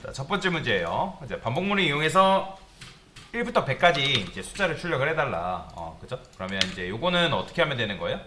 자, 첫 번째 문제예요. 이제 반복문을 이용해서 1부터 100까지 이제 숫자를 출력을 해달라. 그죠? 그러면 이제 요거는 어떻게 하면 되는 거예요?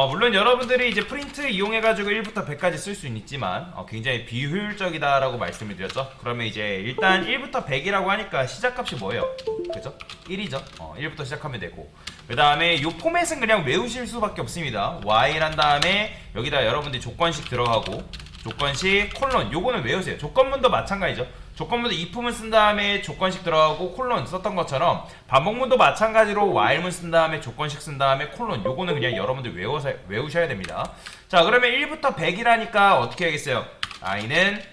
물론 여러분들이 이제 프린트 이용해가지고 1부터 100까지 쓸 수는 있지만, 굉장히 비효율적이다라고 말씀을 드렸죠? 그러면 이제 일단 1부터 100이라고 하니까 시작값이 뭐예요? 그죠? 1이죠? 1부터 시작하면 되고. 그 다음에 요 포맷은 그냥 외우실 수밖에 없습니다. while한 다음에 여기다 여러분들이 조건식 들어가고, 조건식 콜론 요거는 외우세요. 조건문도 마찬가지죠. 조건문도 if문 쓴 다음에 조건식 들어가고 콜론 썼던 것처럼 반복문도 마찬가지로 while문 쓴 다음에 조건식 쓴 다음에 콜론 요거는 그냥 여러분들 외우셔야 됩니다. 자, 그러면 1부터 100이라니까 어떻게 하겠어요? i는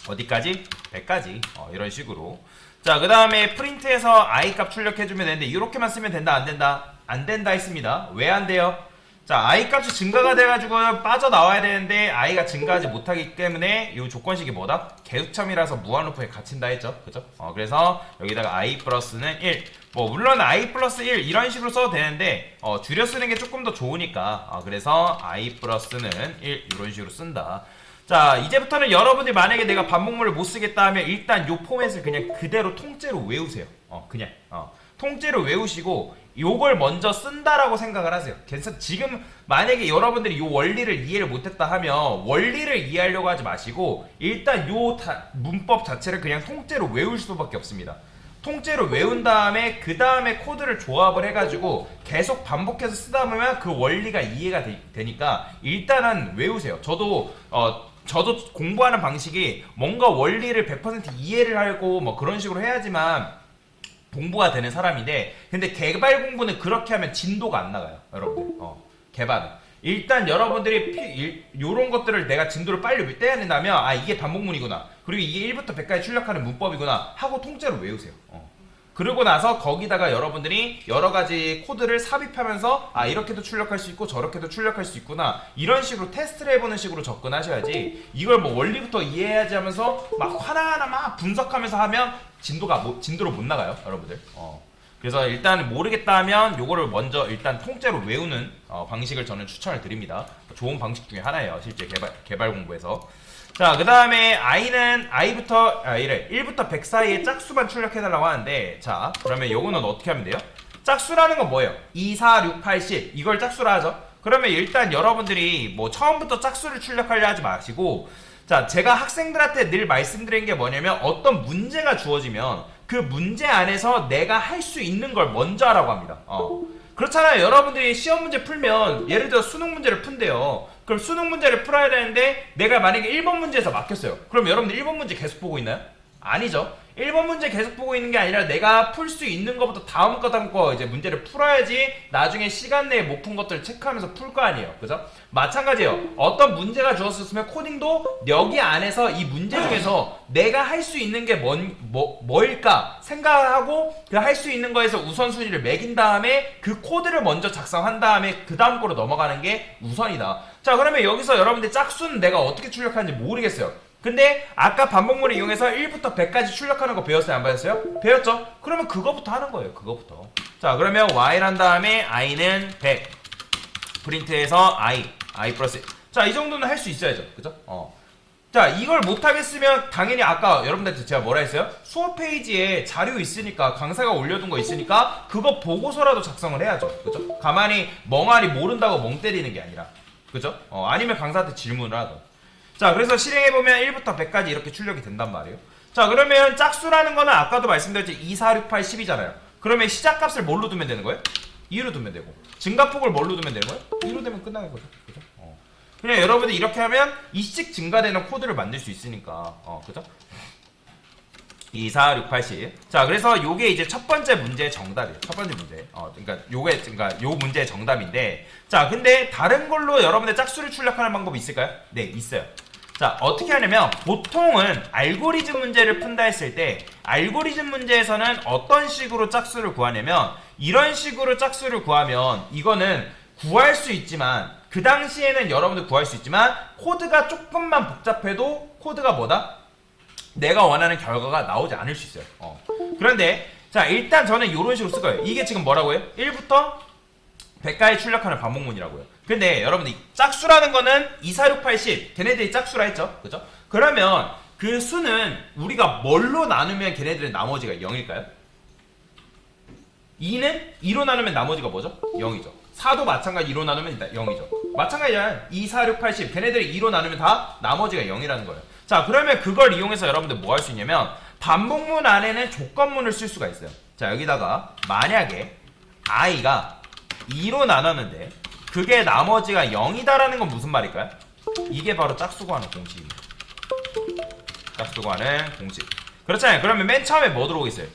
어디까지? 100까지. 이런 식으로. 자, 그 다음에 프린트에서 i 값 출력해주면 되는데 이렇게만 쓰면 된다 안 된다? 안 된다 했습니다. 왜 안 돼요? 자, i 값이 증가가 돼가지고 빠져나와야 되는데 i가 증가하지 못하기 때문에 이 조건식이 뭐다? 계수첨이라서 무한루프에 갇힌다 했죠. 그죠? 그래서 여기다가 i 플러스는 1. 물론 i 플러스 1 이런 식으로 써도 되는데 줄여 쓰는 게 조금 더 좋으니까 그래서 i 플러스는 1 이런 식으로 쓴다. 자, 이제부터는 여러분들이 만약에 내가 반복문을 못 쓰겠다 하면 일단 요 포맷을 그냥 그대로 통째로 외우세요. 그냥 통째로 외우시고 요걸 먼저 쓴다라고 생각을 하세요. 그래서 지금 만약에 여러분들이 요 원리를 이해를 못했다 하면 원리를 이해하려고 하지 마시고 일단 요 문법 자체를 그냥 통째로 외울 수밖에 없습니다. 통째로 외운 다음에 그 다음에 코드를 조합을 해가지고 계속 반복해서 쓰다 보면 그 원리가 이해가 되니까 일단은 외우세요. 저도 공부하는 방식이 뭔가 원리를 100% 이해를 하고 뭐 그런 식으로 해야지만 공부가 되는 사람인데, 근데 개발 공부는 그렇게 하면 진도가 안 나가요, 여러분들. 개발은 일단 여러분들이 요런 것들을 내가 진도를 빨리 떼야 된다면 이게 반복문이구나, 그리고 이게 1부터 100까지 출력하는 문법이구나 하고 통째로 외우세요. 그러고 나서 거기다가 여러분들이 여러가지 코드를 삽입하면서 이렇게도 출력할 수 있고 저렇게도 출력할 수 있구나 이런 식으로 테스트를 해보는 식으로 접근하셔야지, 이걸 뭐 원리부터 이해해야지 하면서 막 하나하나 막 분석하면서 하면 진도로 못 나가요, 여러분들. 그래서 일단 모르겠다 하면 요거를 먼저 일단 통째로 외우는 방식을 저는 추천을 드립니다. 좋은 방식 중에 하나예요, 실제 개발 공부에서. 자, 그 다음에 i는 1부터 100 사이에 짝수만 출력해달라고 하는데, 자, 그러면 요거는 어떻게 하면 돼요? 짝수라는 건 뭐예요? 2, 4, 6, 8, 10 이걸 짝수라 하죠. 그러면 일단 여러분들이 뭐 처음부터 짝수를 출력하려 하지 마시고, 자, 제가 학생들한테 늘 말씀드린 게 뭐냐면 어떤 문제가 주어지면 그 문제 안에서 내가 할 수 있는 걸 먼저 하라고 합니다. 그렇잖아요. 여러분들이 시험 문제 풀면 예를 들어 수능 문제를 푼대요. 그럼 수능 문제를 풀어야 되는데 내가 만약에 1번 문제에서 막혔어요. 그럼 여러분들 1번 문제 계속 보고 있나요? 아니죠. 1번 문제 계속 보고 있는 게 아니라 내가 풀 수 있는 것부터 다음 거 이제 문제를 풀어야지 나중에 시간 내에 못 푼 것들을 체크하면서 풀 거 아니에요. 그죠? 마찬가지예요. 어떤 문제가 주었으면 코딩도 여기 안에서 이 문제 중에서 내가 할 수 있는 게 뭘까 생각하고 그 할 수 있는 거에서 우선순위를 매긴 다음에 그 코드를 먼저 작성한 다음에 그 다음 거로 넘어가는 게 우선이다. 자, 그러면 여기서 여러분들 짝수는 내가 어떻게 출력하는지 모르겠어요. 근데 아까 반복문을 이용해서 1부터 100까지 출력하는 거 배웠어요? 안 배웠어요? 배웠죠? 그러면 그거부터 하는 거예요. 그거부터. 자, 그러면 while 한 다음에 i는 100 프린트해서 i 플러스 1. 자, 이 정도는 할 수 있어야죠. 그죠? 자, 이걸 못하겠으면 당연히 아까 여러분들한테 제가 뭐라 했어요? 수업 페이지에 자료 있으니까, 강사가 올려둔 거 있으니까 그거 보고서라도 작성을 해야죠. 그죠? 가만히 멍하니 모른다고 멍 때리는 게 아니라. 그죠? 아니면 강사한테 질문을 하던. 자, 그래서 실행해보면 1부터 100까지 이렇게 출력이 된단 말이에요. 자, 그러면 짝수라는 거는 아까도 말씀드렸지 2, 4, 6, 8, 10이잖아요. 그러면 시작값을 뭘로 두면 되는 거예요? 2로 두면 되고, 증가폭을 뭘로 두면 되는 거예요? 2로 되면 끝나는 거죠. 그죠? 그냥 여러분들 이렇게 하면 이씩 증가되는 코드를 만들 수 있으니까. 그죠? 2, 4, 6, 8, 10. 자, 그래서 요게 이제 첫 번째 문제의 정답이에요. 첫 번째 문제. 그러니까 요 문제의 정답인데, 자, 근데 다른 걸로 여러분들 짝수를 출력하는 방법이 있을까요? 네, 있어요. 자, 어떻게 하냐면 보통은 알고리즘 문제를 푼다 했을 때 알고리즘 문제에서는 어떤 식으로 짝수를 구하냐면 이런 식으로 짝수를 구하면 이거는 구할 수 있지만 그 당시에는 여러분들 구할 수 있지만 코드가 조금만 복잡해도 코드가 뭐다? 내가 원하는 결과가 나오지 않을 수 있어요. 그런데 자, 일단 저는 이런 식으로 쓸 거예요. 이게 지금 뭐라고요? 1부터 100까지 출력하는 반복문이라고요. 근데 여러분들 짝수라는 거는 2, 4, 6, 8, 10 걔네들이 짝수라 했죠. 그죠? 그러면 그 수는 우리가 뭘로 나누면 걔네들은 나머지가 0일까요? 2는 2로 나누면 나머지가 뭐죠? 0이죠. 4도 마찬가지 2로 나누면 0이죠. 마찬가지야. 2, 4, 6, 80 걔네들이 2로 나누면 다 나머지가 0이라는 거예요. 자, 그러면 그걸 이용해서 여러분들 뭐 할 수 있냐면 반복문 안에는 조건문을 쓸 수가 있어요. 자, 여기다가 만약에 i가 2로 나눴는데 그게 나머지가 0이다라는 건 무슨 말일까요? 이게 바로 짝수 구하는 공식입니다. 짝수 구하는 공식. 그렇잖아요. 그러면 맨 처음에 뭐 들어오겠어요?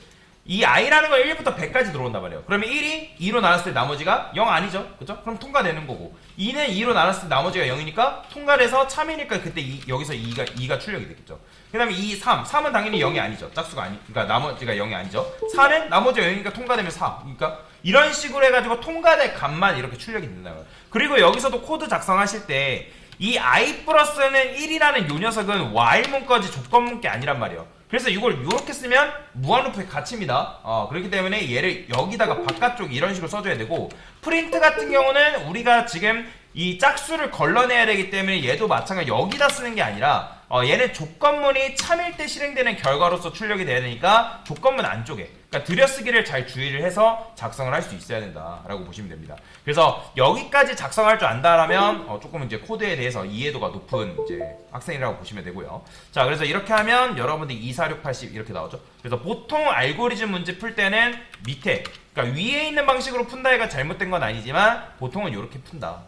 이 i라는 건 1부터 100까지 들어온단 말이에요. 그러면 1이 2로 나눴을 때 나머지가 0 아니죠? 그죠? 그럼 통과되는 거고 2는 2로 나눴을 때 나머지가 0이니까 통과돼서 참이니까 그때 여기서 2가 출력이 되겠죠. 그 다음에 2, 3은 당연히 0이 아니죠. 짝수가 그러니까 나머지가 0이 아니죠. 4는 나머지가 0이니까 통과되면 4. 그러니까 이런 식으로 해가지고 통과될 값만 이렇게 출력이 된다는 거예요. 그리고 여기서도 코드 작성하실 때 이 i 플러스는 1이라는 요 녀석은 while 문까지 조건 문게 아니란 말이에요. 그래서 이걸 이렇게 쓰면 무한루프의 가치입니다. 그렇기 때문에 얘를 여기다가 바깥쪽 이런 식으로 써줘야 되고, 프린트 같은 경우는 우리가 지금 이 짝수를 걸러내야 되기 때문에 얘도 마찬가지 여기다 쓰는 게 아니라 얘는 조건문이 참일 때 실행되는 결과로서 출력이 돼야 되니까 조건문 안쪽에, 그러니까 들여쓰기를 잘 주의를 해서 작성을 할 수 있어야 된다라고 보시면 됩니다. 그래서 여기까지 작성할 줄 안다라면 조금 이제 코드에 대해서 이해도가 높은 이제 학생이라고 보시면 되고요. 자, 그래서 이렇게 하면 여러분들 2, 4, 6, 80 이렇게 나오죠. 그래서 보통 알고리즘 문제 풀 때는 밑에, 그러니까 위에 있는 방식으로 푼다 해가 잘못된 건 아니지만 보통은 이렇게 푼다.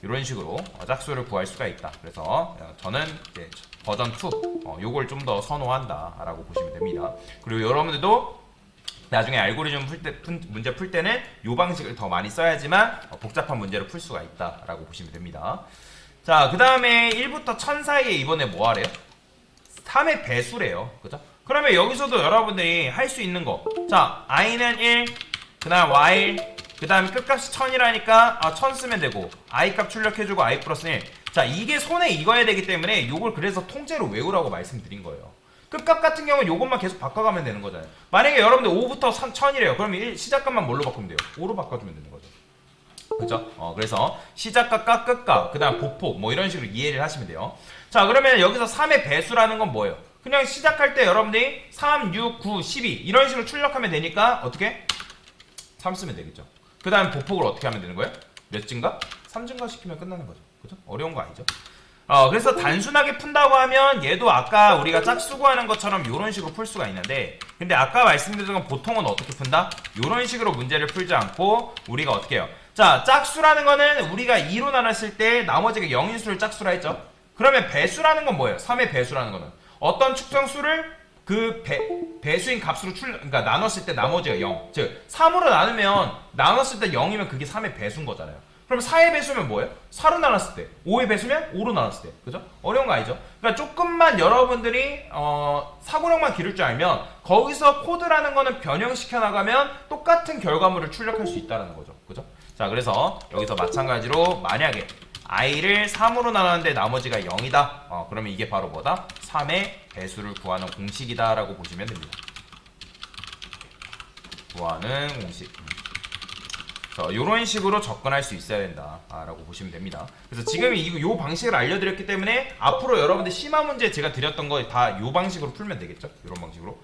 이런 식으로 짝수를 구할 수가 있다. 그래서 저는 이제 버전 2 요걸 좀 더 선호한다라고 보시면 됩니다. 그리고 여러분들도 나중에 알고리즘 문제 풀 때는 이 방식을 더 많이 써야지만 복잡한 문제를 풀 수가 있다라고 보시면 됩니다. 자, 그 다음에 1부터 1000 사이에 이번에 뭐 하래요? 3의 배수래요. 그죠? 그러면 여기서도 여러분들이 할 수 있는 거, 자, i는 1, 그 다음 while, 그 다음에 끝값이 1000이라니까 1000 쓰면 되고, i 값 출력해주고 i 플러스 1. 자, 이게 손에 익어야 되기 때문에 이걸 그래서 통째로 외우라고 말씀드린 거예요. 끝값 같은 경우는 이것만 계속 바꿔가면 되는 거잖아요. 만약에 여러분들 5부터 1000이래요. 그러면 시작값만 뭘로 바꾸면 돼요? 5로 바꿔주면 되는 거죠. 그죠? 그래서 시작값과 끝값, 그 다음 보폭, 뭐 이런 식으로 이해를 하시면 돼요. 자, 그러면 여기서 3의 배수라는 건 뭐예요? 그냥 시작할 때 여러분들이 3, 6, 9, 12 이런 식으로 출력하면 되니까 어떻게? 3 쓰면 되겠죠. 그 다음 보폭을 어떻게 하면 되는 거예요? 몇 증가? 3 증가 시키면 끝나는 거죠. 그죠? 어려운 거 아니죠? 그래서 단순하게 푼다고 하면 얘도 아까 우리가 짝수 구하는 것처럼 이런 식으로 풀 수가 있는데, 근데 아까 말씀드린 건 보통은 어떻게 푼다? 이런 식으로 문제를 풀지 않고 우리가 어떻게 해요? 자, 짝수라는 거는 우리가 2로 나눴을 때 나머지가 0인 수를 짝수라 했죠? 그러면 배수라는 건 뭐예요? 3의 배수라는 거는 어떤 측정수를 그 배수인 값으로 그러니까 나눴을 때 나머지가 0. 즉 3으로 나누면 나눴을 때 0이면 그게 3의 배수인 거잖아요. 그럼 4의 배수면 뭐예요? 4로 나눴을 때. 5의 배수면 5로 나눴을 때. 그죠? 어려운 거 아니죠? 그러니까 조금만 여러분들이 사고력만 기를 줄 알면 거기서 코드라는 거는 변형시켜 나가면 똑같은 결과물을 출력할 수 있다는 거죠. 그죠? 자, 그래서 여기서 마찬가지로 만약에 i를 3으로 나눴는데 나머지가 0이다. 그러면 이게 바로 뭐다? 3의 배수를 구하는 공식이다 라고 보시면 됩니다. 구하는 공식. 이런 식으로 접근할 수 있어야 된다 라고 보시면 됩니다. 그래서 지금 이 방식을 알려드렸기 때문에 앞으로 여러분들 심화 문제 제가 드렸던 거 다 이 방식으로 풀면 되겠죠. 이런 방식으로.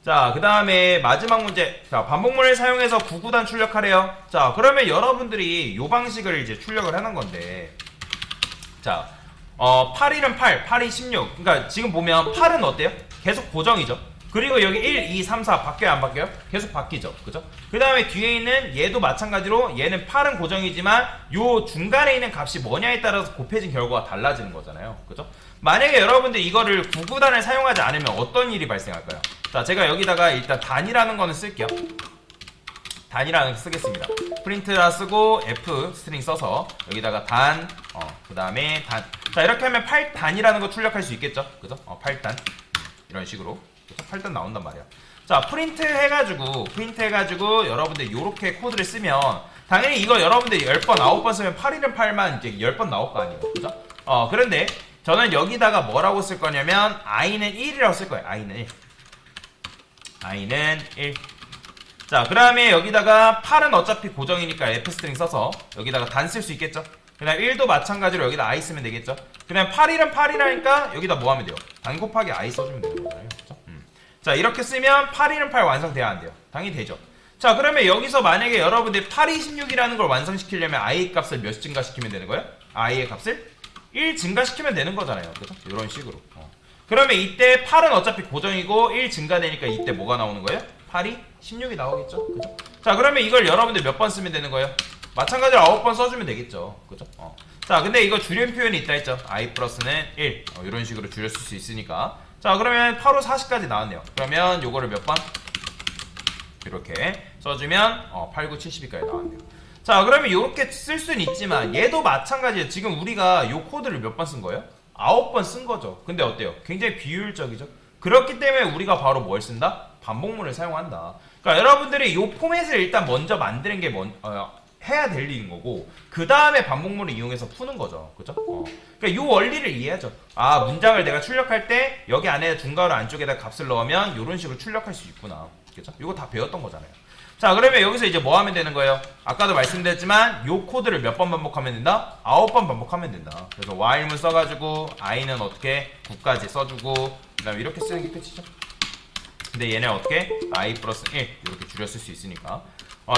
자, 그 다음에 마지막 문제. 자, 반복문을 사용해서 9구단 출력하래요. 자, 그러면 여러분들이 이 방식을 이제 출력을 하는 건데, 자, 8일은 8, 8이 16. 그러니까 지금 보면 8은 어때요? 계속 고정이죠. 그리고 여기 1, 2, 3, 4 바뀌어요? 안 바뀌어요? 계속 바뀌죠. 그죠? 그 다음에 뒤에 있는 얘도 마찬가지로 얘는 8은 고정이지만 요 중간에 있는 값이 뭐냐에 따라서 곱해진 결과가 달라지는 거잖아요. 그죠? 만약에 여러분들 이거를 9구단을 사용하지 않으면 어떤 일이 발생할까요? 자, 제가 여기다가 일단 단이라는 거는 쓸게요. 단이라는 거 쓰겠습니다. 프린트라 쓰고 F 스트링 써서 여기다가 단, 그 다음에 단. 자, 이렇게 하면 8단이라는 거 출력할 수 있겠죠? 그죠? 8단. 이런 식으로. 8단 나온단 말이야. 자, 프린트 해가지고 여러분들 요렇게 코드를 쓰면 당연히 이거 여러분들 10번, 9번 쓰면 8일은 8만 이제 10번 나올 거 아니에요. 그죠? 그런데 저는 여기다가 뭐라고 쓸 거냐면 i는 1이라고 쓸 거예요. i는 1. i는 1. 자, 그 다음에 여기다가 8은 어차피 고정이니까 F 스트링 써서 여기다가 단 쓸 수 있겠죠? 그 다음 1도 마찬가지로 여기다 i 쓰면 되겠죠. 그 다음 8일은 8이라니까 여기다 뭐 하면 돼요? 단 곱하기 i 써주면 되는 거잖아요. 그쵸? 자, 이렇게 쓰면 8일은 8 완성돼야 안 돼요. 당연히 되죠. 자, 그러면 여기서 만약에 여러분들이 8이 16이라는 걸 완성시키려면 i 값을 몇 증가시키면 되는 거예요? i의 값을 1 증가시키면 되는 거잖아요. 그죠? 이런 식으로. 그러면 이때 8은 어차피 고정이고 1 증가되니까 이때 뭐가 나오는 거예요? 8이 16이 나오겠죠. 그죠? 자, 그러면 이걸 여러분들 몇 번 쓰면 되는 거예요? 마찬가지로 9번 써주면 되겠죠. 그죠? 자, 근데 이거 줄임 표현이 있다 했죠. i 플러스는 1 이런 식으로 줄여 쓸 수 있으니까. 자, 그러면 8, 5, 40까지 나왔네요. 그러면 요거를 몇 번? 이렇게 써주면 8, 9, 72까지 나왔네요. 자, 그러면 이렇게 쓸 수는 있지만 얘도 마찬가지예요. 지금 우리가 요 코드를 몇 번 쓴 거예요? 9번 쓴 거죠. 근데 어때요? 굉장히 비효율적이죠. 그렇기 때문에 우리가 바로 뭘 쓴다? 반복문을 사용한다. 그러니까 여러분들이 요 포맷을 일단 먼저 만드는 게 해야 될 일인 거고, 그 다음에 반복문을 이용해서 푸는 거죠. 그죠? 그러니까 요 원리를 이해하죠. 아, 문장을 내가 출력할 때 여기 안에 중괄호 안쪽에다 값을 넣으면 요런 식으로 출력할 수 있구나. 그죠? 이거 다 배웠던 거잖아요. 자, 그러면 여기서 이제 뭐 하면 되는 거예요? 아까도 말씀드렸지만 요 코드를 몇 번 반복하면 된다? 9번 반복하면 된다. 그래서 while문 써가지고 i는 어떻게 9까지 써주고 그 다음에 이렇게 쓰는 게 끝이죠. 근데 얘는 어떻게? i 플러스 1 이렇게 줄여 쓸 수 있으니까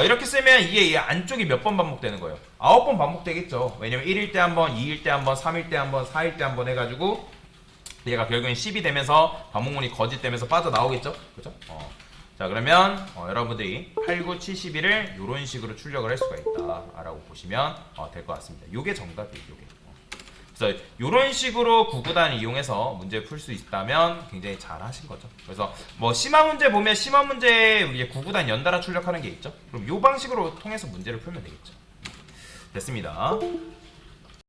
이렇게 쓰면 이게 이 안쪽이 몇 번 반복되는 거예요? 9번 반복되겠죠. 왜냐면 1일 때 한 번, 2일 때 한 번, 3일 때 한 번, 4일 때 한 번 해가지고 얘가 결국엔 10이 되면서 반복문이 거짓되면서 빠져나오겠죠. 그죠? 자, 그러면 여러분들이 8, 9, 71을 이런 식으로 출력을 할 수가 있다 라고 보시면 될 것 같습니다. 요게 정답이에요. 요게. 그래서 이런 식으로 구구단을 이용해서 문제 풀 수 있다면 굉장히 잘 하신 거죠. 그래서 뭐 심화 문제 보면 심화 문제에 우리 구구단 연달아 출력하는 게 있죠. 그럼 이 방식으로 통해서 문제를 풀면 되겠죠. 됐습니다.